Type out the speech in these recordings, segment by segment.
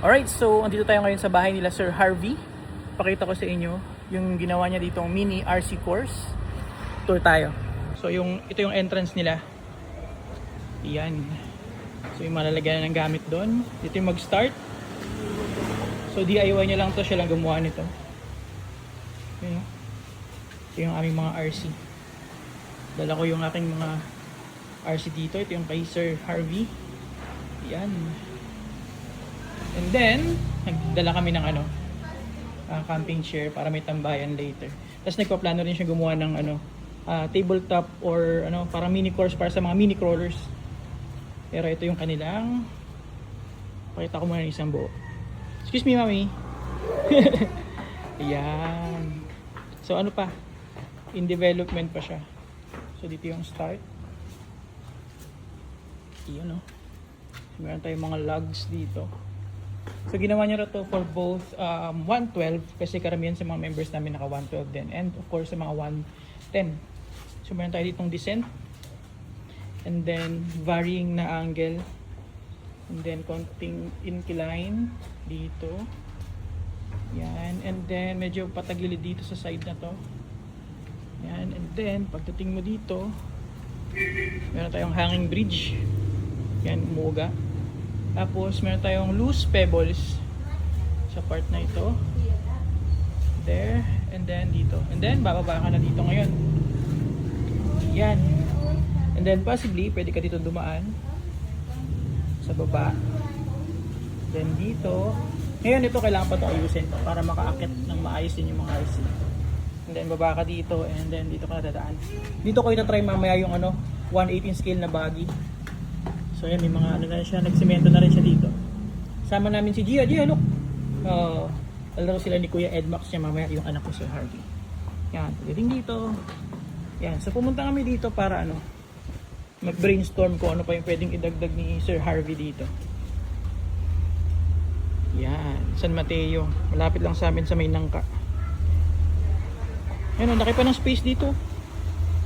Alright, so andito tayo ngayon sa bahay nila Sir Harvey. Pakita ko sa inyo yung ginawa niya ditong mini RC course. Tour tayo. So ito yung entrance nila. Yan. So yung malalagyan ng gamit doon. Dito yung mag-start. So DIY niya lang to, siya lang gumawa nito. Yun, ito yung aming mga RC. Dala ko yung aking mga RC dito. Ito yung kay Sir Harvey. Yan. And then, nagdala kami ng camping chair para may tambayan later. Tapos nagpaplano rin siya gumawa ng tabletop or parang mini course para sa mga mini crawlers. Pero ito yung kanilang, pakita ko muna ng isang buo. Excuse me, mami. Ayan. So ano pa? In development pa siya. So dito yung start. Ayan, meron tayong mga lugs dito. So ginawa niya to for both 112 kasi karamihan sa mga members namin naka 112 din, and of course sa mga 110. So meron tayo ditong descent, and then varying na angle, and then konting incline dito. Yan, and then medyo patagilid dito sa side na to. Yan, and then pagdating mo dito meron tayong hanging bridge. Yan, umuga. Tapos meron tayong loose pebbles sa part na ito. There, and then dito. And then bababa ka na dito ngayon. Yan. And then possibly pwede ka dito dumaan sa baba. Then dito. Ngayon ito kailangan pa ito ayusin para makaakit ng maayos din yung mga RC. And then baba ka dito, and then dito ka na dadaan. Dito ko itatry mamaya yung 1/18 scale na baggy. So yan, may mga na siya, nagsemento na rin siya dito. Sama namin si Gia. Gia, look! Alaro sila ni Kuya Edmax niya mamaya, yung anak ko, Sir Harvey. Yan, pagdating dito. Yan, so pumunta kami dito para mag-brainstorm ko ano pa yung pwedeng idagdag ni Sir Harvey dito. Yan, San Mateo. Malapit lang sa amin sa may Nangka. Yan, laki pa ng space dito.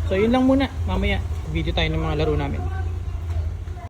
So yun lang muna. Mamaya, video tayo ng mga laro namin.